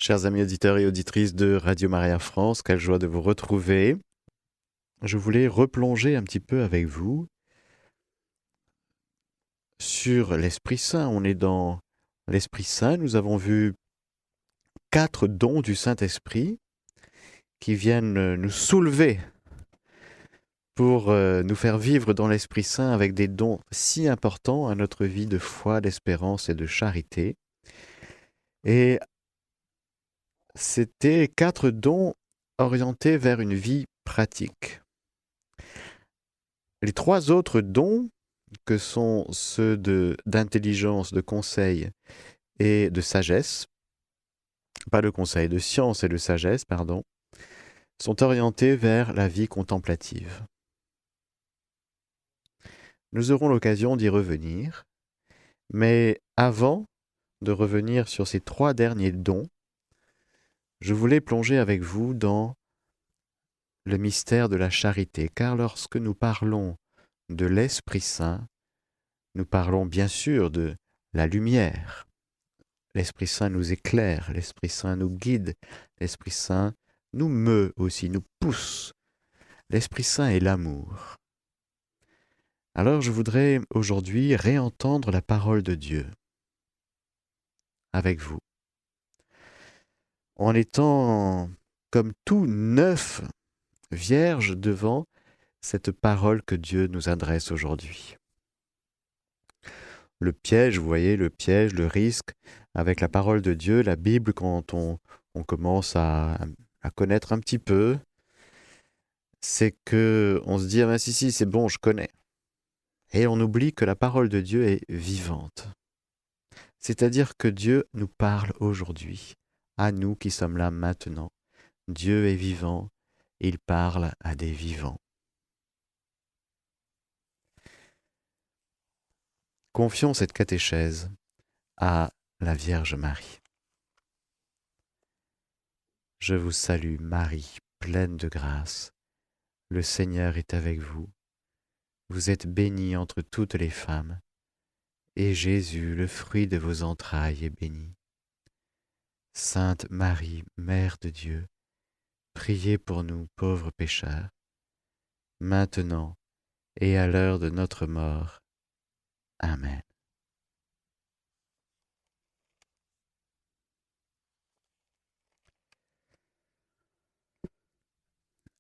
Chers amis auditeurs et auditrices de Radio Maria France, quelle joie de vous retrouver. Je voulais replonger un petit peu avec vous sur l'Esprit Saint. On est dans l'Esprit Saint. Nous avons vu 4 dons du Saint-Esprit qui viennent nous soulever pour nous faire vivre dans l'Esprit Saint avec des dons si importants à notre vie de foi, d'espérance et de charité. Et c'était 4 dons orientés vers une vie pratique. Les 3 autres dons, que sont ceux d'intelligence, de conseil et de sagesse, pas de conseil, de science et de sagesse, pardon, sont orientés vers la vie contemplative. Nous aurons l'occasion d'y revenir, mais avant de revenir sur ces 3 derniers dons, je voulais plonger avec vous dans le mystère de la charité, car lorsque nous parlons de l'Esprit Saint, nous parlons bien sûr de la lumière. L'Esprit Saint nous éclaire, l'Esprit Saint nous guide, l'Esprit Saint nous meut aussi, nous pousse. L'Esprit Saint est l'amour. Alors je voudrais aujourd'hui réentendre la parole de Dieu avec vous, en étant comme tout neuf, vierge devant cette parole que Dieu nous adresse aujourd'hui. Le piège, vous voyez, le piège, le risque, avec la parole de Dieu, la Bible, quand on commence à connaître un petit peu, c'est que on se dit, ah ben si, c'est bon, je connais. Et on oublie que la parole de Dieu est vivante. C'est-à-dire que Dieu nous parle aujourd'hui, à nous qui sommes là maintenant. Dieu est vivant, il parle à des vivants. Confions cette catéchèse à la Vierge Marie. Je vous salue Marie, pleine de grâce. Le Seigneur est avec vous. Vous êtes bénie entre toutes les femmes, et Jésus, le fruit de vos entrailles, est béni. Sainte Marie, Mère de Dieu, priez pour nous pauvres pécheurs, maintenant et à l'heure de notre mort. Amen.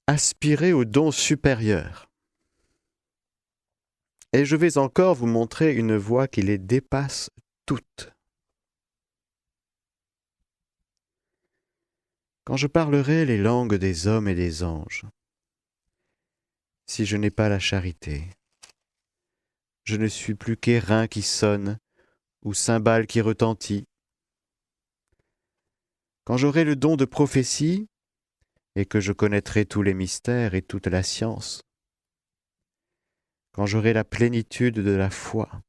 Aspirez au don supérieur. Et je vais encore vous montrer une voie qui les dépasse toutes. Quand je parlerai les langues des hommes et des anges, si je n'ai pas la charité, je ne suis plus qu'airain qui sonne ou cymbale qui retentit. Quand j'aurai le don de prophétie, et que je connaîtrai tous les mystères et toute la science, quand j'aurai la plénitude de la foi,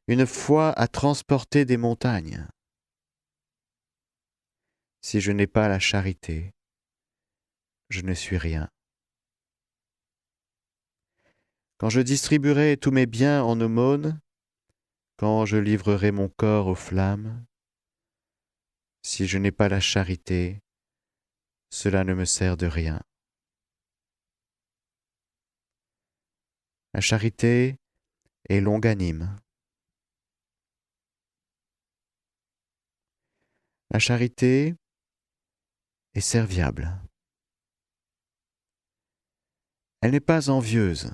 une foi à transporter des montagnes, si je n'ai pas la charité, je ne suis rien. Quand je distribuerai tous mes biens en aumône, quand je livrerai mon corps aux flammes, si je n'ai pas la charité, cela ne me sert de rien. La charité est longanime. La charité est serviable. Elle n'est pas envieuse.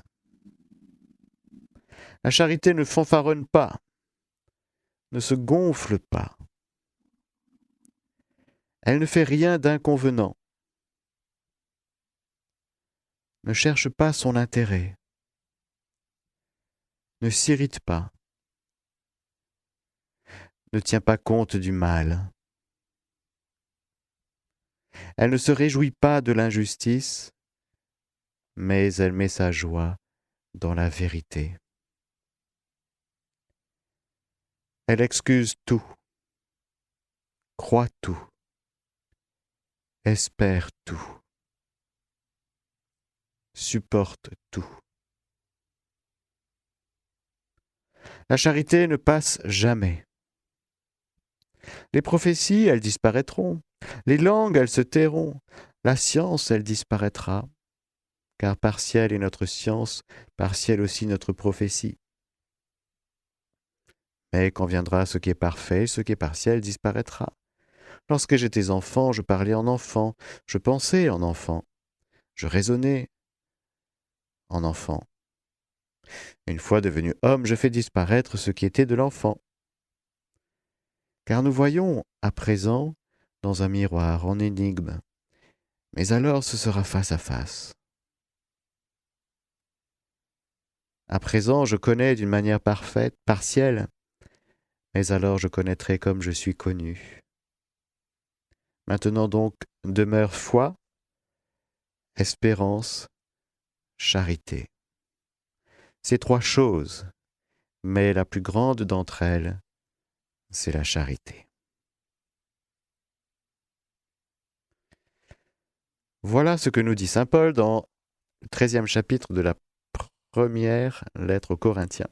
La charité ne fanfaronne pas, ne se gonfle pas. Elle ne fait rien d'inconvenant, ne cherche pas son intérêt, ne s'irrite pas, ne tient pas compte du mal. Elle ne se réjouit pas de l'injustice, mais elle met sa joie dans la vérité. Elle excuse tout, croit tout, espère tout, supporte tout. La charité ne passe jamais. Les prophéties, elles disparaîtront. Les langues, elles se tairont. La science, elle disparaîtra. Car partielle est notre science, partielle aussi notre prophétie. Mais quand viendra ce qui est parfait, ce qui est partiel disparaîtra. Lorsque j'étais enfant, je parlais en enfant, je pensais en enfant, je raisonnais en enfant. Une fois devenu homme, je fais disparaître ce qui était de l'enfant. Car nous voyons, à présent, dans un miroir, en énigme. Mais alors ce sera face à face. À présent, je connais d'une manière parfaite, partielle, mais alors je connaîtrai comme je suis connu. Maintenant donc demeure foi, espérance, charité. Ces trois choses, mais la plus grande d'entre elles, c'est la charité. Voilà ce que nous dit saint Paul dans le 13e chapitre de la première lettre aux Corinthiens.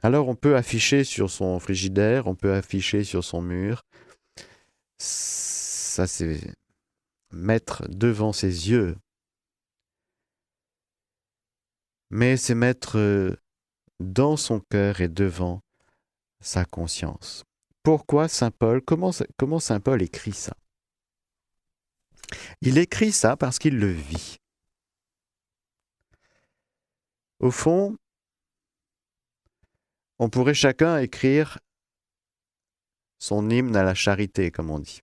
Alors on peut afficher sur son frigidaire, on peut afficher sur son mur, ça c'est mettre devant ses yeux, mais c'est mettre dans son cœur et devant sa conscience. Pourquoi saint Paul, comment saint Paul écrit ça? Il écrit ça parce qu'il le vit. Au fond, on pourrait chacun écrire son hymne à la charité, comme on dit.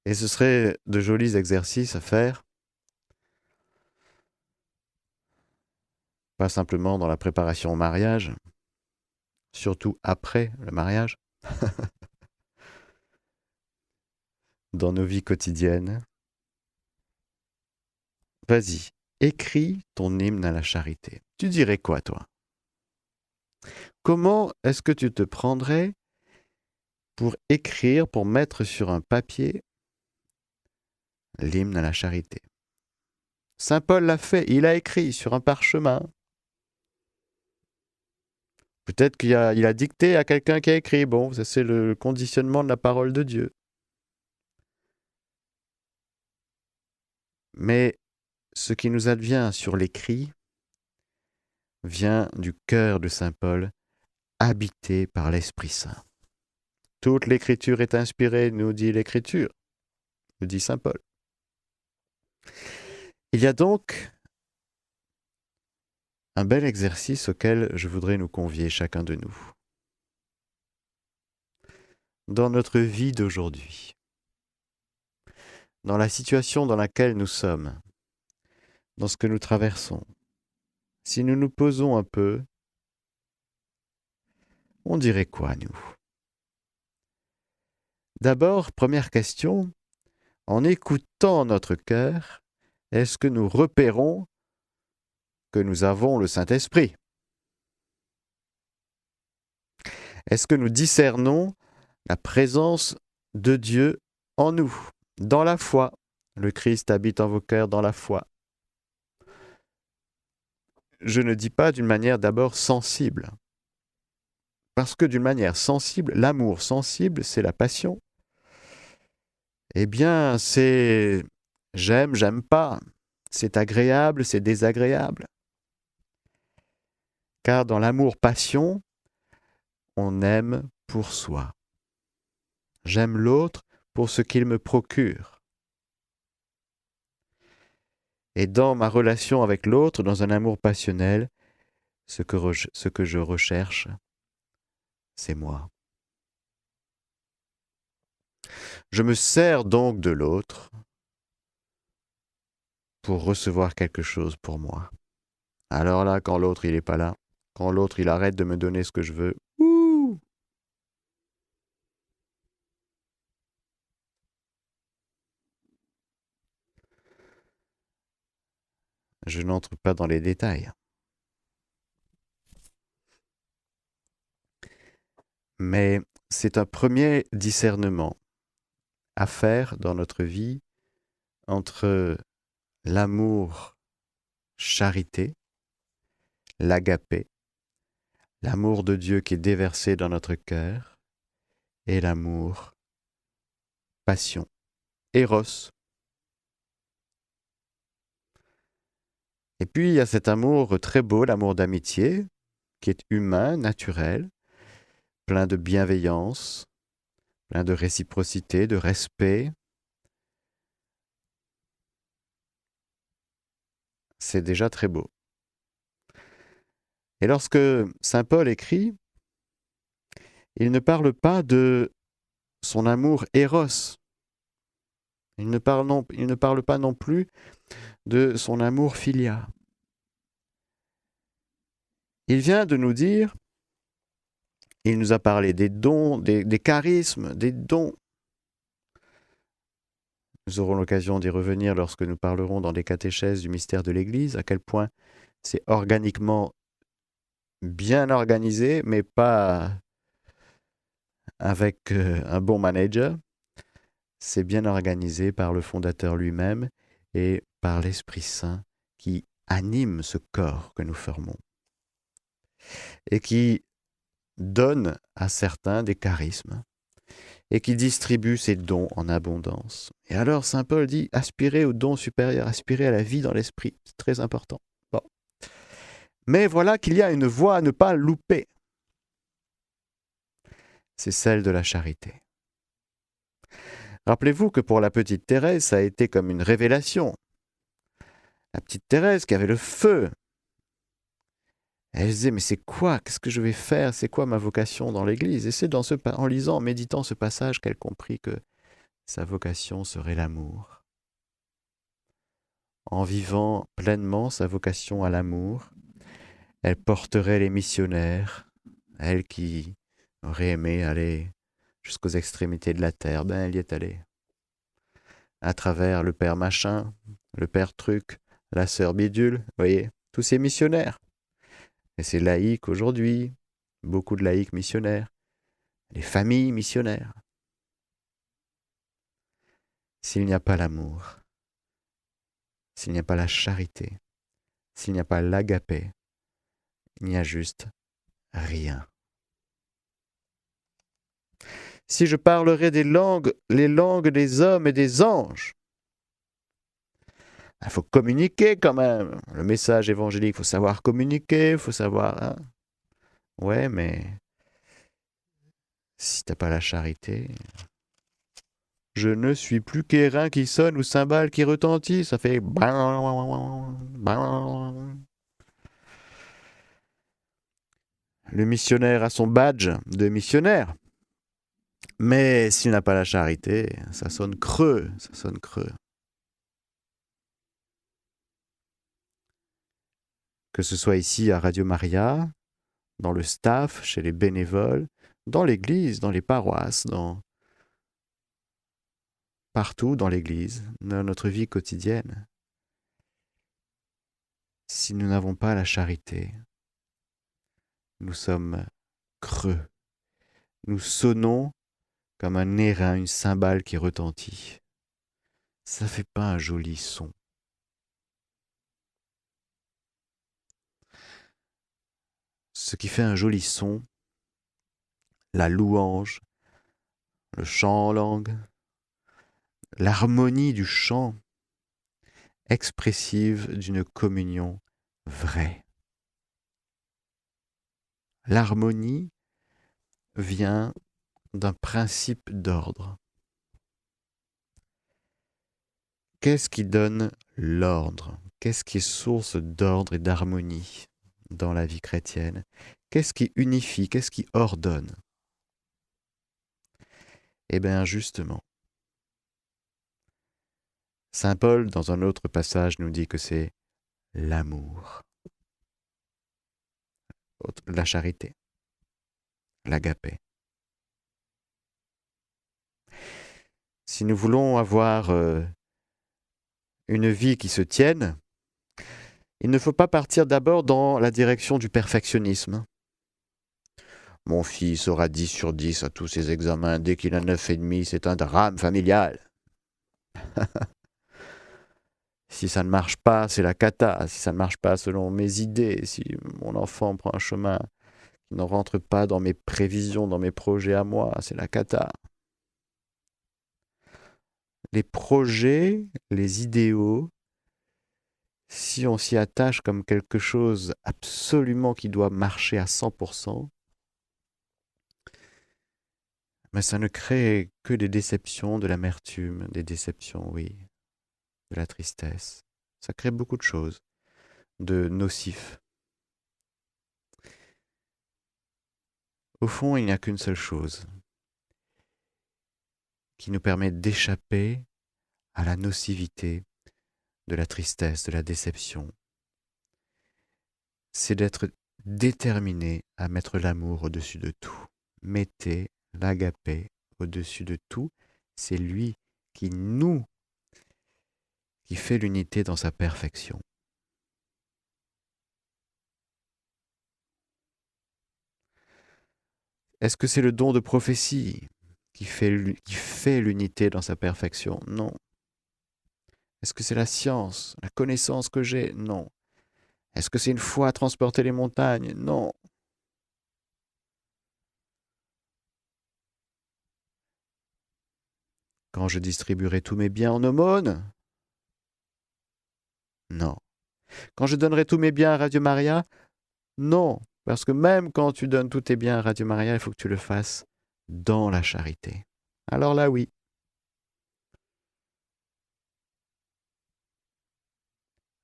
Et ce serait de jolis exercices à faire, pas simplement dans la préparation au mariage, surtout après le mariage, dans nos vies quotidiennes. Vas-y, écris ton hymne à la charité. Tu dirais quoi, toi? Comment est-ce que tu te prendrais pour écrire, pour mettre sur un papier l'hymne à la charité? Saint Paul l'a fait, il a écrit sur un parchemin. Peut-être qu'il a dicté à quelqu'un qui a écrit. Bon, ça c'est le conditionnement de la parole de Dieu. Mais ce qui nous advient sur l'écrit vient du cœur de saint Paul, habité par l'Esprit Saint. Toute l'écriture est inspirée, nous dit l'écriture, nous dit saint Paul. Il y a donc un bel exercice auquel je voudrais nous convier chacun de nous. Dans notre vie d'aujourd'hui, dans la situation dans laquelle nous sommes, dans ce que nous traversons, si nous nous posons un peu, on dirait quoi, nous? D'abord, première question, en écoutant notre cœur, est-ce que nous repérons que nous avons le Saint-Esprit? Est-ce que nous discernons la présence de Dieu en nous, dans la foi? Le Christ habite en vos cœurs dans la foi. Je ne dis pas d'une manière d'abord sensible, parce que d'une manière sensible, l'amour sensible, c'est la passion. Eh bien, c'est j'aime, j'aime pas, c'est agréable, c'est désagréable. Car dans l'amour-passion, on aime pour soi. J'aime l'autre pour ce qu'il me procure. Et dans ma relation avec l'autre, dans un amour passionnel, ce que je recherche, c'est moi. Je me sers donc de l'autre pour recevoir quelque chose pour moi. Alors là, quand l'autre il n'est pas là, quand l'autre il arrête de me donner ce que je veux, ouh, je n'entre pas dans les détails. Mais c'est un premier discernement à faire dans notre vie entre l'amour charité, l'agapé, l'amour de Dieu qui est déversé dans notre cœur, et l'amour, passion, éros. Et puis il y a cet amour très beau, l'amour d'amitié, qui est humain, naturel, plein de bienveillance, plein de réciprocité, de respect. C'est déjà très beau. Et lorsque saint Paul écrit, il ne parle pas de son amour éros. Il ne parle pas non plus de son amour philia. Il vient de nous dire, il nous a parlé des dons, des charismes, des dons. Nous aurons l'occasion d'y revenir lorsque nous parlerons dans les catéchèses du mystère de l'Église, à quel point c'est organiquement bien organisé, mais pas avec un bon manager. C'est bien organisé par le fondateur lui-même et par l'Esprit Saint qui anime ce corps que nous formons et qui donne à certains des charismes et qui distribue ces dons en abondance. Et alors saint Paul dit, aspirez aux dons supérieurs, aspirez à la vie dans l'esprit, c'est très important. Bon. Mais voilà qu'il y a une voie à ne pas louper. C'est celle de la charité. Rappelez-vous que pour la petite Thérèse, ça a été comme une révélation. La petite Thérèse qui avait le feu. Elle disait, mais c'est quoi? Qu'est-ce que je vais faire? C'est quoi ma vocation dans l'Église? Et c'est en lisant, en méditant ce passage qu'elle comprit que sa vocation serait l'amour. En vivant pleinement sa vocation à l'amour, elle porterait les missionnaires, elle qui aurait aimé aller jusqu'aux extrémités de la terre, elle y est allée. À travers le père machin, le père truc, la sœur bidule, vous voyez, tous ces missionnaires. Et ces laïcs aujourd'hui, beaucoup de laïcs missionnaires, les familles missionnaires. S'il n'y a pas l'amour, s'il n'y a pas la charité, s'il n'y a pas l'agapé, il n'y a juste rien. Si je parlerais des langues, les langues des hommes et des anges, il faut communiquer quand même. Le message évangélique, il faut savoir communiquer, il faut savoir... Hein. Ouais, mais si t'as pas la charité... Je ne suis plus qu'airain qui sonne ou cymbale qui retentit, ça fait... Le missionnaire a son badge de missionnaire. Mais s'il n'a pas la charité, ça sonne creux, ça sonne creux. Que ce soit ici à Radio Maria, dans le staff, chez les bénévoles, dans l'église, dans les paroisses, partout dans l'église, dans notre vie quotidienne. Si nous n'avons pas la charité, nous sommes creux. Nous sonnons comme un airain, une cymbale qui retentit. Ça ne fait pas un joli son. Ce qui fait un joli son, la louange, le chant en langue, l'harmonie du chant, expressive d'une communion vraie. L'harmonie vient d'un principe d'ordre. Qu'est-ce qui donne l'ordre? Qu'est-ce qui est source d'ordre et d'harmonie dans la vie chrétienne? Qu'est-ce qui unifie? Qu'est-ce qui ordonne? Eh bien, justement, saint Paul, dans un autre passage, nous dit que c'est l'amour, la charité, l'agapé. Si nous voulons avoir une vie qui se tienne, il ne faut pas partir d'abord dans la direction du perfectionnisme. Mon fils aura 10 sur 10 à tous ses examens. Dès qu'il a 9,5, c'est un drame familial. Si ça ne marche pas, c'est la cata. Si ça ne marche pas selon mes idées, si mon enfant prend un chemin qui ne rentre pas dans mes prévisions, dans mes projets à moi, c'est la cata. Les projets, les idéaux, si on s'y attache comme quelque chose absolument qui doit marcher à 100%, mais ça ne crée que des déceptions, de l'amertume, des déceptions, oui, de la tristesse. Ça crée beaucoup de choses, de nocifs. Au fond, il n'y a qu'une seule chose qui nous permet d'échapper à la nocivité de la tristesse, de la déception. C'est d'être déterminé à mettre l'amour au-dessus de tout. Mettez l'agapé au-dessus de tout. C'est lui qui fait l'unité dans sa perfection. Est-ce que c'est le don de prophétie qui fait l'unité dans sa perfection? Non. Est-ce que c'est la science, la connaissance que j'ai? Non. Est-ce que c'est une foi à transporter les montagnes? Non. Quand je distribuerai tous mes biens en aumône? Non. Quand je donnerai tous mes biens à Radio Maria? Non. Parce que même quand tu donnes tous tes biens à Radio Maria, il faut que tu le fasses dans la charité. Alors là, oui.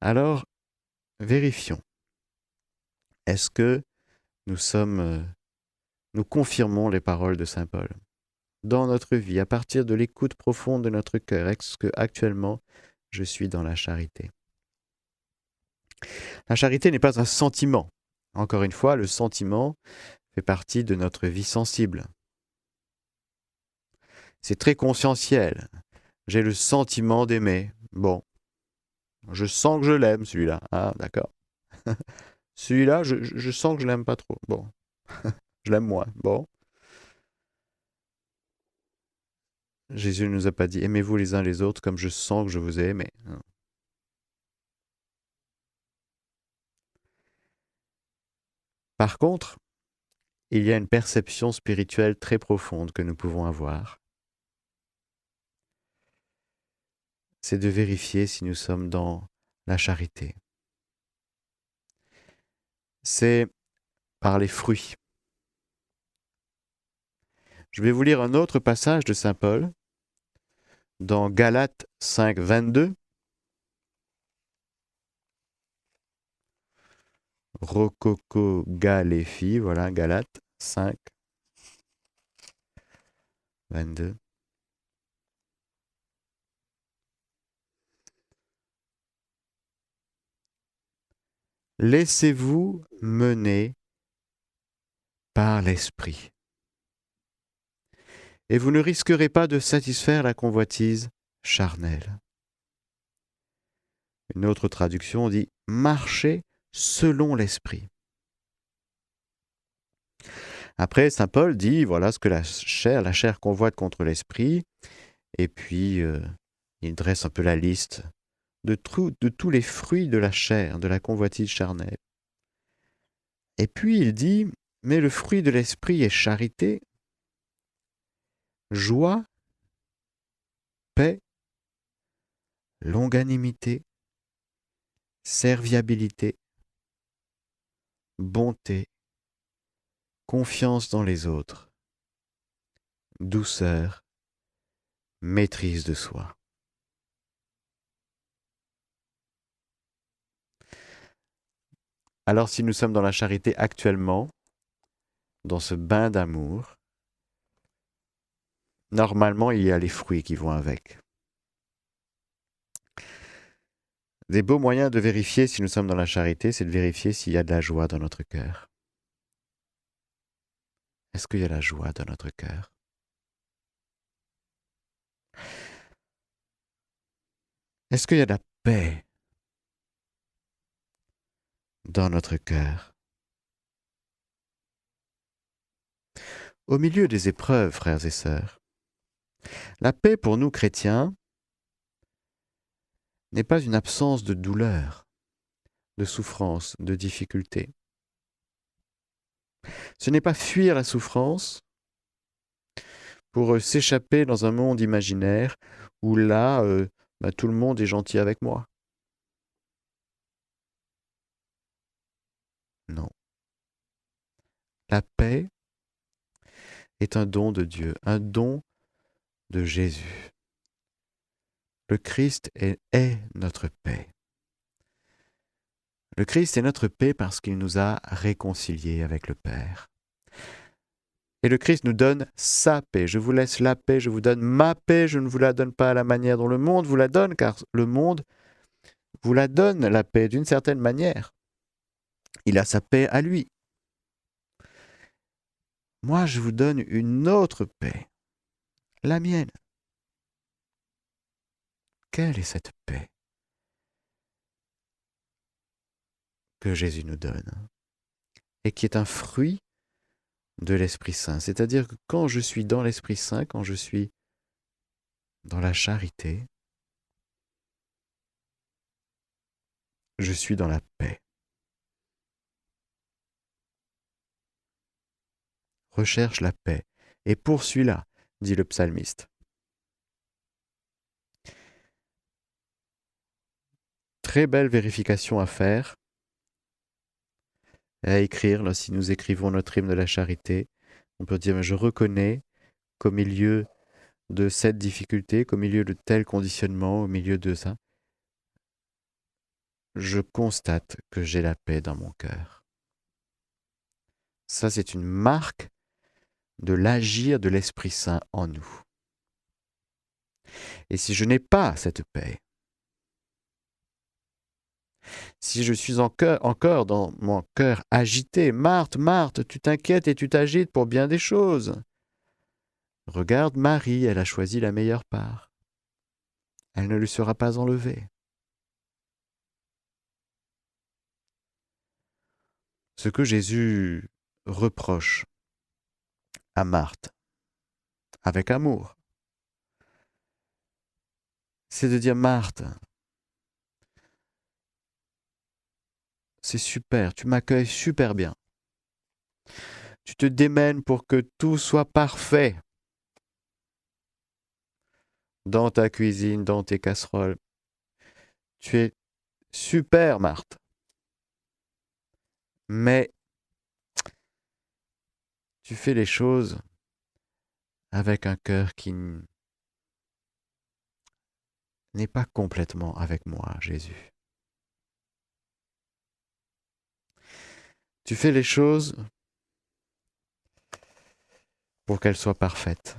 Alors, vérifions. Est-ce que nous confirmons les paroles de saint Paul dans notre vie, à partir de l'écoute profonde de notre cœur? Est-ce que actuellement je suis dans la charité? La charité n'est pas un sentiment. Encore une fois, le sentiment fait partie de notre vie sensible. C'est très conscientiel. J'ai le sentiment d'aimer. Bon, je sens que je l'aime, celui-là. Ah, d'accord. Celui-là, je sens que je l'aime pas trop. Bon, je l'aime moins. Bon. Jésus ne nous a pas dit « Aimez-vous les uns les autres comme je sens que je vous ai aimé ». Par contre, il y a une perception spirituelle très profonde que nous pouvons avoir. C'est de vérifier si nous sommes dans la charité. C'est par les fruits. Je vais vous lire un autre passage de saint Paul dans Galates 5, 22. Rococo Galéphi, voilà, Galates 5, 22. Laissez-vous mener par l'esprit. Et vous ne risquerez pas de satisfaire la convoitise charnelle. Une autre traduction dit « marchez selon l'esprit ». Après, saint Paul dit, voilà ce que la chair convoite contre l'esprit, et puis il dresse un peu la liste de tous les fruits de la chair, de la convoitise charnelle. Et puis il dit, mais le fruit de l'esprit est charité, joie, paix, longanimité, serviabilité, bonté, confiance dans les autres, douceur, maîtrise de soi. Alors si nous sommes dans la charité actuellement, dans ce bain d'amour, normalement il y a les fruits qui vont avec. Des beaux moyens de vérifier si nous sommes dans la charité, c'est de vérifier s'il y a de la joie dans notre cœur. Est-ce qu'il y a la joie dans notre cœur? Est-ce qu'il y a de la paix dans notre cœur? Au milieu des épreuves, frères et sœurs, la paix pour nous chrétiens n'est pas une absence de douleur, de souffrance, de difficulté. Ce n'est pas fuir la souffrance pour s'échapper dans un monde imaginaire où là, tout le monde est gentil avec moi. Non. La paix est un don de Dieu, un don de Jésus. Le Christ est notre paix. Le Christ est notre paix parce qu'il nous a réconciliés avec le Père. Et le Christ nous donne sa paix. Je vous laisse la paix, je vous donne ma paix, je ne vous la donne pas à la manière dont le monde vous la donne, car le monde vous la donne, la paix, d'une certaine manière. Il a sa paix à lui. Moi, je vous donne une autre paix, la mienne. Quelle est cette paix que Jésus nous donne et qui est un fruit de l'Esprit Saint? C'est-à-dire que quand je suis dans l'Esprit Saint, quand je suis dans la charité, je suis dans la paix. Recherche la paix et poursuis-la, dit le psalmiste. Très belle vérification à faire et à écrire. Là, si nous écrivons notre hymne de la charité, on peut dire, mais je reconnais qu'au milieu de cette difficulté, qu'au milieu de tel conditionnement, au milieu de ça, je constate que j'ai la paix dans mon cœur. Ça, c'est une marque de l'agir de l'Esprit Saint en nous. Et si je n'ai pas cette paix, si je suis encore dans mon cœur agité, Marthe, Marthe, tu t'inquiètes et tu t'agites pour bien des choses. Regarde Marie, elle a choisi la meilleure part. Elle ne lui sera pas enlevée. Ce que Jésus reproche à Marthe, avec amour, c'est de dire, Marthe, c'est super, tu m'accueilles super bien. Tu te démènes pour que tout soit parfait dans ta cuisine, dans tes casseroles. Tu es super, Marthe. Mais tu fais les choses avec un cœur qui n'est pas complètement avec moi, Jésus. Tu fais les choses pour qu'elles soient parfaites.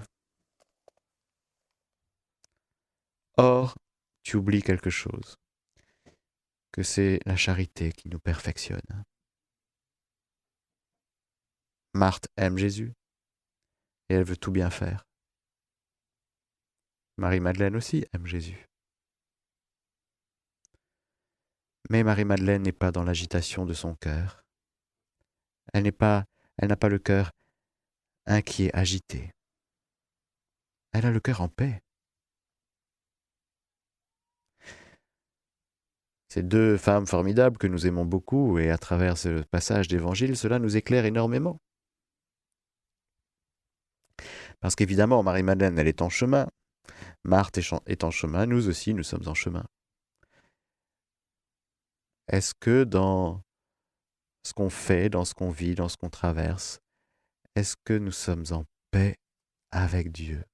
Or, tu oublies quelque chose, que c'est la charité qui nous perfectionne. Marthe aime Jésus et elle veut tout bien faire. Marie-Madeleine aussi aime Jésus. Mais Marie-Madeleine n'est pas dans l'agitation de son cœur. Elle n'a pas le cœur inquiet, agité. Elle a le cœur en paix. Ces deux femmes formidables que nous aimons beaucoup, et à travers ce passage d'évangile, cela nous éclaire énormément. Parce qu'évidemment, Marie-Madeleine, elle est en chemin. Marthe est en chemin. Nous aussi, nous sommes en chemin. Est-ce que dans ce qu'on fait, dans ce qu'on vit, dans ce qu'on traverse, est-ce que nous sommes en paix avec Dieu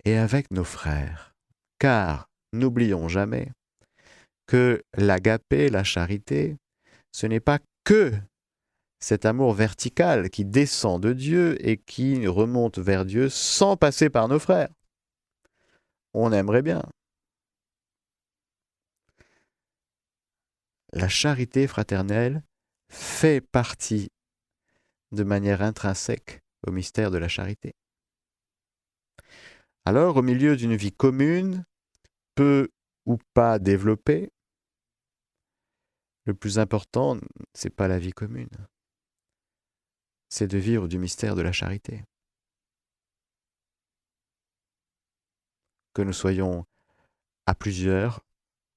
et avec nos frères? Car n'oublions jamais que l'agapé, la charité, ce n'est pas que cet amour vertical qui descend de Dieu et qui remonte vers Dieu sans passer par nos frères. On aimerait bien. La charité fraternelle fait partie de manière intrinsèque au mystère de la charité. Alors, au milieu d'une vie commune, peu ou pas développée, le plus important, c'est pas la vie commune, c'est de vivre du mystère de la charité. Que nous soyons à plusieurs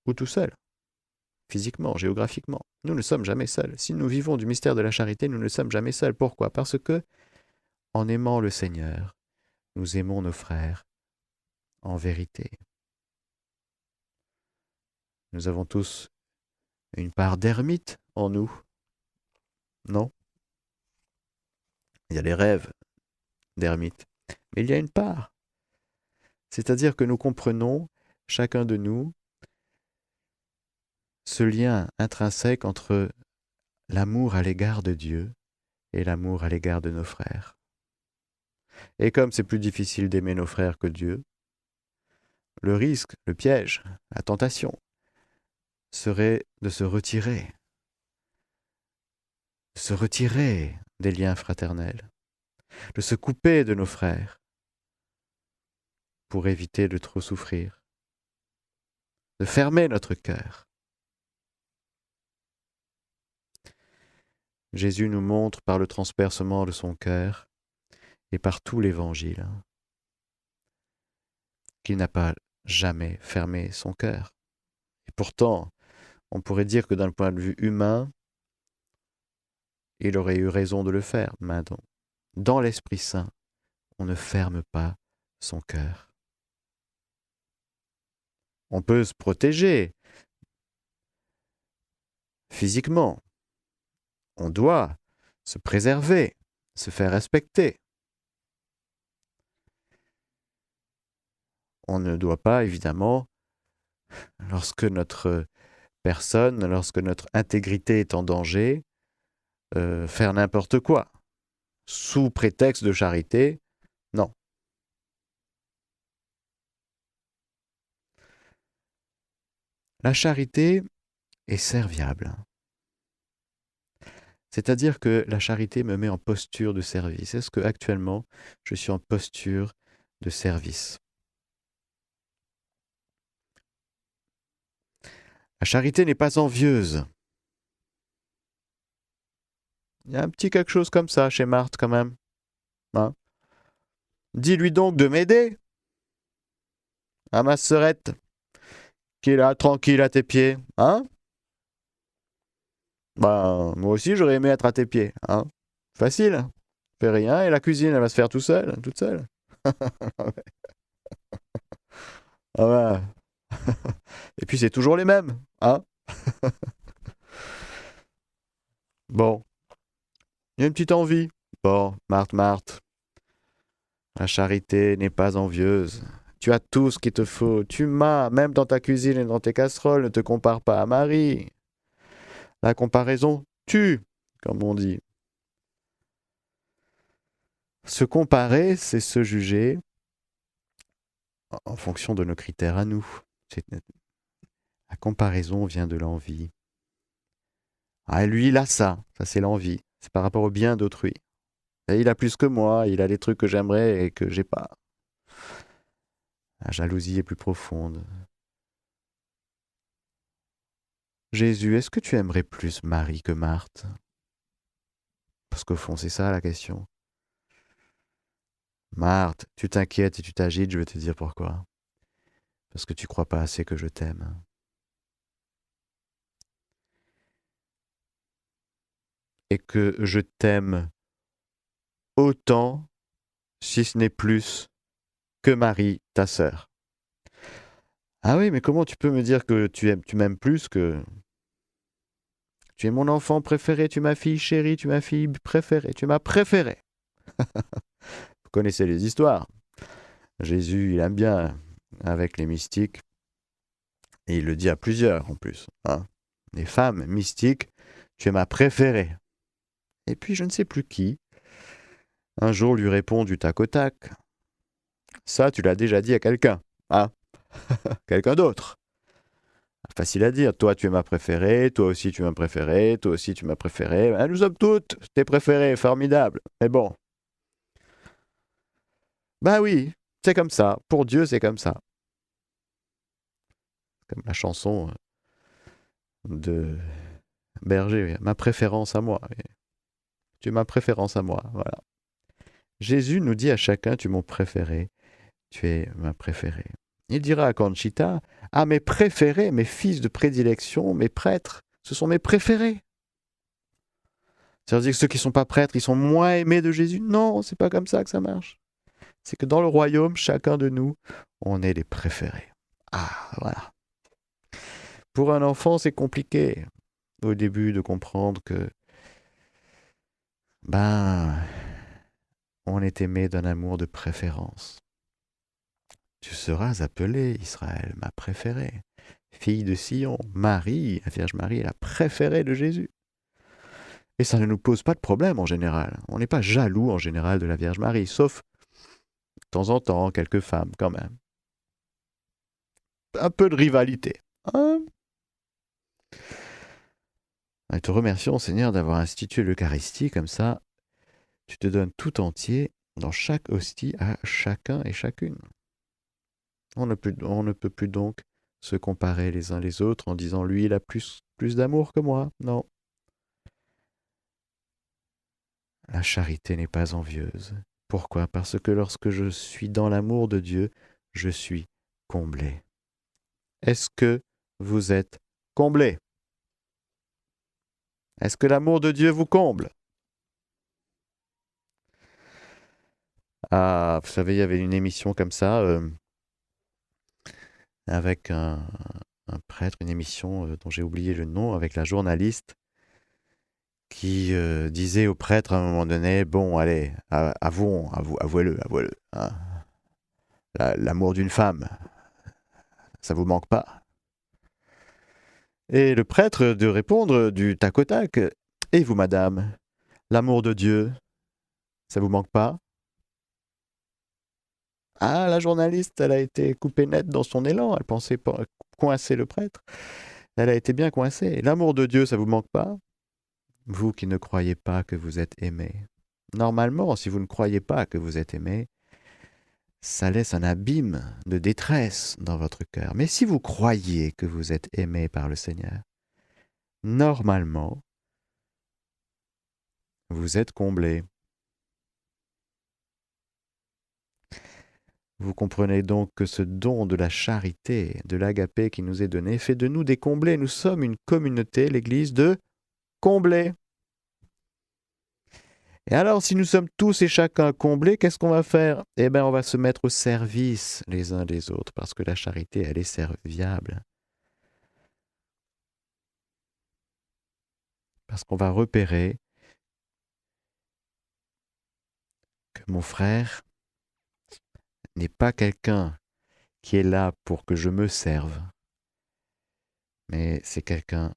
ou tout seuls, physiquement, géographiquement, Nous ne sommes jamais seuls. Si nous vivons du mystère de la charité, nous ne sommes jamais seuls. Pourquoi? Parce que, en aimant le Seigneur, nous aimons nos frères en vérité. Nous avons tous une part d'ermite en nous, non? Il y a les rêves d'ermite, mais il y a une part. C'est-à-dire que nous comprenons, chacun de nous, ce lien intrinsèque entre l'amour à l'égard de Dieu et l'amour à l'égard de nos frères. Et comme c'est plus difficile d'aimer nos frères que Dieu, le risque, le piège, la tentation serait de se retirer des liens fraternels, de se couper de nos frères pour éviter de trop souffrir, de fermer notre cœur. Jésus nous montre par le transpercement de son cœur et par tout l'Évangile qu'il n'a pas jamais fermé son cœur. Et pourtant, on pourrait dire que d'un point de vue humain, il aurait eu raison de le faire. Maintenant, dans l'Esprit Saint, on ne ferme pas son cœur. On peut se protéger physiquement. On doit se préserver, se faire respecter. On ne doit pas, évidemment, lorsque notre personne, lorsque notre intégrité est en danger, faire n'importe quoi. Sous prétexte de charité, non. La charité est serviable. C'est-à-dire que la charité me met en posture de service. Est-ce que actuellement je suis en posture de service? La charité n'est pas envieuse. Il y a un petit quelque chose comme ça chez Marthe quand même. Hein? Dis-lui donc de m'aider. À ma sœurette, qui est là, tranquille à tes pieds. Hein? Ben, moi aussi j'aurais aimé être à tes pieds. Hein? Facile. Fais rien et la cuisine, elle va se faire toute seule. Ah ouais. Et puis c'est toujours les mêmes. Hein? Bon. Il y a une petite envie. Bon, Marthe, la charité n'est pas envieuse. Tu as tout ce qu'il te faut. Tu m'as, même dans ta cuisine et dans tes casseroles, ne te compare pas à Marie. La comparaison tue, comme on dit. Se comparer, c'est se juger en fonction de nos critères à nous. La comparaison vient de l'envie. Ah, lui, il a ça. Ça, c'est l'envie. C'est par rapport au bien d'autrui. Et il a plus que moi, il a des trucs que j'aimerais et que j'ai pas. La jalousie est plus profonde. Jésus, est-ce que tu aimerais plus Marie que Marthe? Parce qu'au fond, c'est ça la question. Marthe, tu t'inquiètes et tu t'agites, je vais te dire pourquoi. Parce que tu crois pas assez que je t'aime. Et que je t'aime autant, si ce n'est plus, que Marie, ta sœur. Ah oui, mais comment tu peux me dire que tu m'aimes plus que... Tu es mon enfant préféré, tu es ma fille chérie, tu es ma fille préférée, tu m'as préféré. Vous connaissez les histoires. Jésus, il aime bien avec les mystiques. Et il le dit à plusieurs en plus. Hein. Les femmes mystiques, tu es ma préférée. Et puis je ne sais plus qui, un jour lui répond du tac au tac. Ça, tu l'as déjà dit à quelqu'un. Hein? Quelqu'un d'autre. Facile à dire. Toi, tu es ma préférée. Toi aussi, tu m'as préférée. Toi aussi, tu m'as préférée. Ben, nous sommes toutes tes préférées. Formidable. Mais bon. Ben oui, c'est comme ça. Pour Dieu, c'est comme ça. Comme la chanson de Berger. Ma préférence à moi. Tu es ma préférence à moi. Voilà. Jésus nous dit à chacun, tu es mon préféré. Tu es ma préférée. Il dira à Conchita, ah mes préférés, mes fils de prédilection, mes prêtres, Ce sont mes préférés. Ça veut dire que ceux qui ne sont pas prêtres, ils sont moins aimés de Jésus? Non, c'est pas comme ça que ça marche. C'est que dans le royaume, chacun de nous, on est les préférés. Ah, voilà. Pour un enfant, c'est compliqué au début de comprendre que, ben, on est aimé d'un amour de préférence. Tu seras appelée Israël, ma préférée. Fille de Sion, Marie, la Vierge Marie est la préférée de Jésus. Et ça ne nous pose pas de problème en général. On n'est pas jaloux en général de la Vierge Marie, sauf de temps en temps, quelques femmes quand même. Un peu de rivalité. Hein? Et te remercions, Seigneur, d'avoir institué l'Eucharistie comme ça. Tu te donnes tout entier dans chaque hostie à chacun et chacune. On ne peut plus donc se comparer les uns les autres en disant lui il a plus d'amour que moi. Non. La charité n'est pas envieuse. Pourquoi? Parce que lorsque je suis dans l'amour de Dieu, je suis comblé. Est-ce que vous êtes comblé? Est-ce que l'amour de Dieu vous comble? Ah, vous savez, il y avait une émission comme ça, avec un prêtre, une émission dont j'ai oublié le nom, avec la journaliste qui disait au prêtre à un moment donné, bon, allez, avouez-le, hein, l'amour d'une femme, ça vous manque pas? Et le prêtre de répondre du tac au tac, et vous, madame, l'amour de Dieu, ça vous manque pas? Ah, la journaliste, elle a été coupée nette dans son élan, elle pensait pas coincer le prêtre. Elle a été bien coincée. L'amour de Dieu, ça vous manque pas? Vous qui ne croyez pas que vous êtes aimé. Normalement, si vous ne croyez pas que vous êtes aimé, ça laisse un abîme de détresse dans votre cœur. Mais si vous croyez que vous êtes aimé par le Seigneur, normalement, vous êtes comblé. Vous comprenez donc que ce don de la charité, de l'agapé qui nous est donné, fait de nous des comblés. Nous sommes une communauté, l'Église, de comblés. Et alors, si nous sommes tous et chacun comblés, qu'est-ce qu'on va faire? Eh bien, on va se mettre au service les uns des autres, parce que la charité, elle est serviable. Parce qu'on va repérer que mon frère n'est pas quelqu'un qui est là pour que je me serve, mais c'est quelqu'un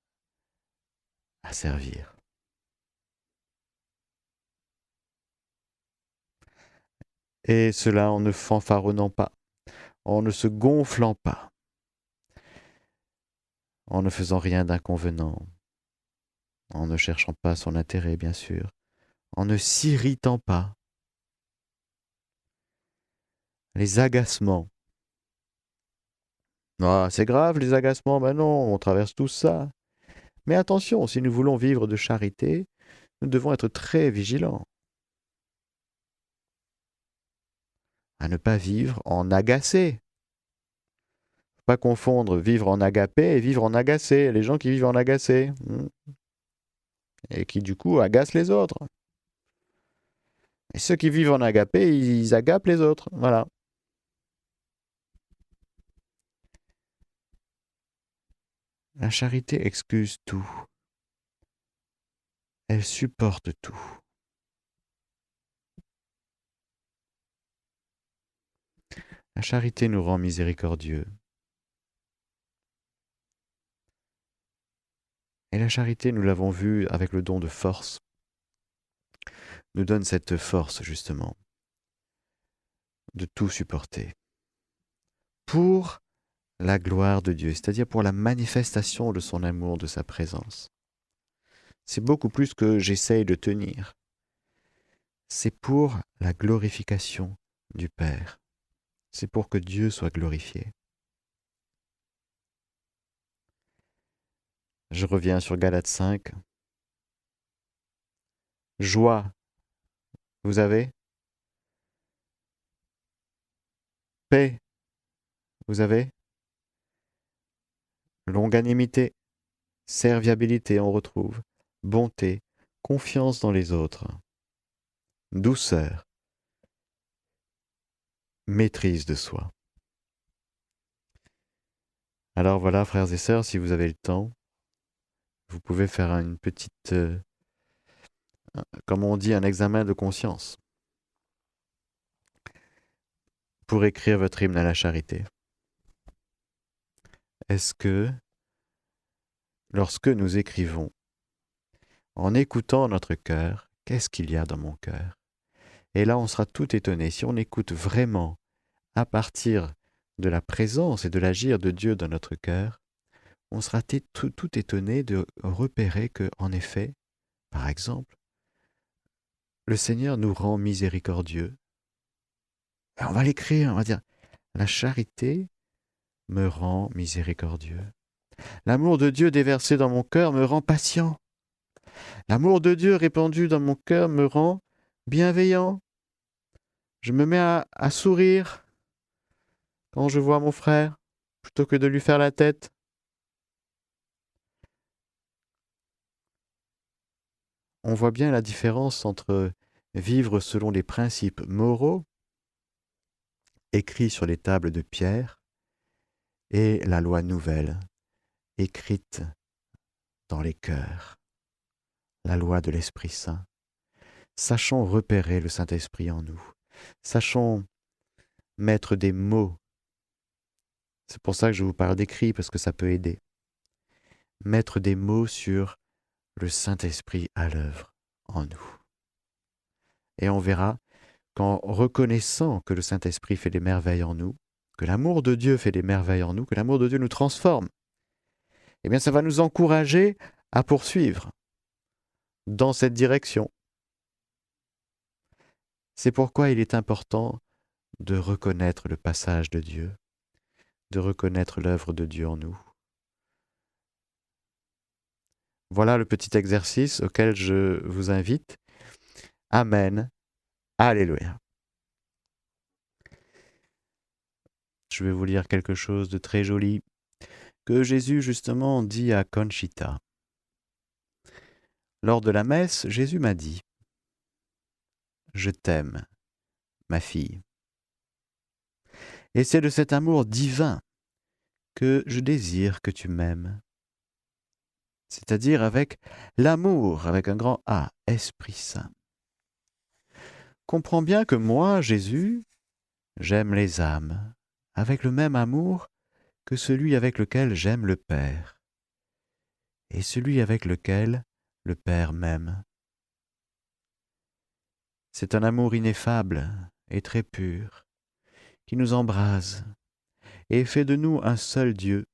à servir. Et cela en ne fanfaronnant pas, en ne se gonflant pas, en ne faisant rien d'inconvenant, en ne cherchant pas son intérêt, bien sûr, en ne s'irritant pas. Les agacements. Ah, c'est grave les agacements, ben non, on traverse tout ça. Mais attention, si nous voulons vivre de charité, nous devons être très vigilants à ne pas vivre en agacé. Pas confondre vivre en agapé et vivre en agacé. Les gens qui vivent en agacé et qui du coup agacent les autres. Et ceux qui vivent en agapé, ils agapent les autres. Voilà. La charité excuse tout. Elle supporte tout. La charité nous rend miséricordieux. Et la charité, nous l'avons vu avec le don de force, nous donne cette force justement de tout supporter pour la gloire de Dieu, c'est-à-dire pour la manifestation de son amour, de sa présence. C'est beaucoup plus que j'essaye de tenir. C'est pour la glorification du Père. C'est pour que Dieu soit glorifié. Je reviens sur Galates 5. Joie, vous avez? Paix, vous avez? Longanimité, Serviabilité, on retrouve. Bonté, confiance dans les autres. Douceur, maîtrise de soi. Alors voilà, frères et sœurs, si vous avez le temps, vous pouvez faire une petite, comme on dit, un examen de conscience pour écrire votre hymne à la charité. Est-ce que, lorsque nous écrivons, en écoutant notre cœur, qu'est-ce qu'il y a dans mon cœur? Et là, on sera tout étonné. Si on écoute vraiment à partir de la présence et de l'agir de Dieu dans notre cœur, on sera tout étonné de repérer que, en effet, par exemple, le Seigneur nous rend miséricordieux. Et on va l'écrire, on va dire, la charité me rend miséricordieux. L'amour de Dieu déversé dans mon cœur me rend patient. L'amour de Dieu répandu dans mon cœur me rend bienveillant. Je me mets à sourire quand je vois mon frère, plutôt que de lui faire la tête. On voit bien la différence entre vivre selon les principes moraux, écrits sur les tables de pierre, et la loi nouvelle, écrite dans les cœurs, la loi de l'Esprit Saint. Sachons repérer le Saint-Esprit en nous. Sachons mettre des mots. C'est pour ça que je vous parle d'écrit, parce que ça peut aider. Mettre des mots sur le Saint-Esprit à l'œuvre en nous. Et on verra qu'en reconnaissant que le Saint-Esprit fait des merveilles en nous, que l'amour de Dieu fait des merveilles en nous, que l'amour de Dieu nous transforme, eh bien ça va nous encourager à poursuivre dans cette direction. C'est pourquoi il est important de reconnaître le passage de Dieu, de reconnaître l'œuvre de Dieu en nous. Voilà le petit exercice auquel je vous invite. Amen. Alléluia. Je vais vous lire quelque chose de très joli que Jésus justement dit à Conchita. Lors de la messe, Jésus m'a dit « Je t'aime, ma fille. » Et c'est de cet amour divin que je désire que tu m'aimes. C'est-à-dire avec l'amour, avec un grand A, Esprit Saint. Comprends bien que moi, Jésus, j'aime les âmes, avec le même amour que celui avec lequel j'aime le Père, et celui avec lequel le Père m'aime. C'est un amour ineffable et très pur, qui nous embrase et fait de nous un seul Dieu.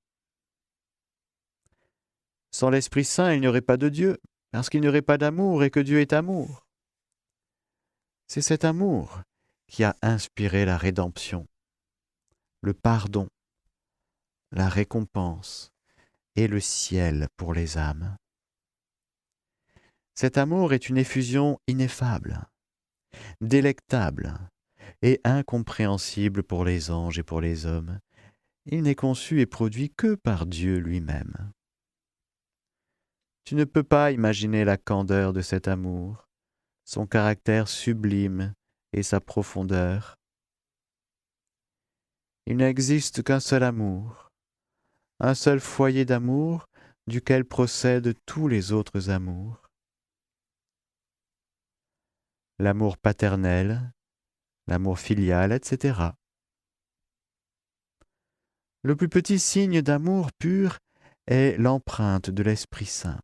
Sans l'Esprit Saint, il n'y aurait pas de Dieu, parce qu'il n'y aurait pas d'amour et que Dieu est amour. C'est cet amour qui a inspiré la rédemption, le pardon, la récompense et le ciel pour les âmes. Cet amour est une effusion ineffable, délectable et incompréhensible pour les anges et pour les hommes. Il n'est conçu et produit que par Dieu lui-même. Tu ne peux pas imaginer la candeur de cet amour, son caractère sublime et sa profondeur. Il n'existe qu'un seul amour, un seul foyer d'amour duquel procèdent tous les autres amours. L'amour paternel, l'amour filial, etc. Le plus petit signe d'amour pur est l'empreinte de l'Esprit Saint.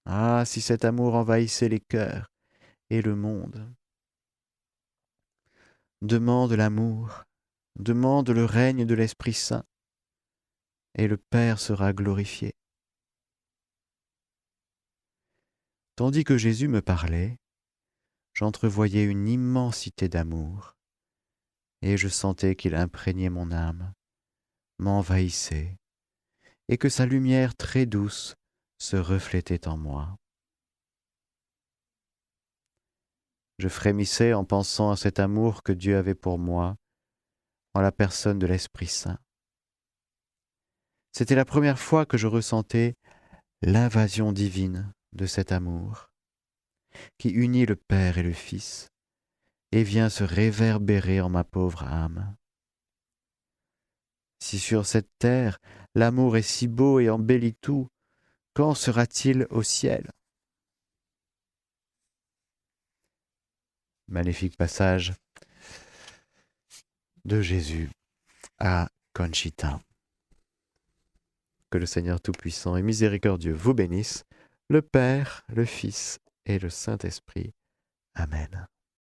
Ah, si cet amour envahissait les cœurs et le monde. Demande l'amour, demande le règne de l'Esprit Saint, et le Père sera glorifié. Tandis que Jésus me parlait, j'entrevoyais une immensité d'amour, et je sentais qu'il imprégnait mon âme, m'envahissait, et que sa lumière très douce se reflétait en moi. Je frémissais en pensant à cet amour que Dieu avait pour moi, en la personne de l'Esprit Saint. C'était la première fois que je ressentais l'invasion divine de cet amour qui unit le Père et le Fils et vient se réverbérer en ma pauvre âme. Si sur cette terre l'amour est si beau et embellit tout, quand sera-t-il au ciel? Magnifique passage de Jésus à Conchita. Que le Seigneur Tout-Puissant et Miséricordieux vous bénisse, le Père, le Fils et le Saint-Esprit. Amen.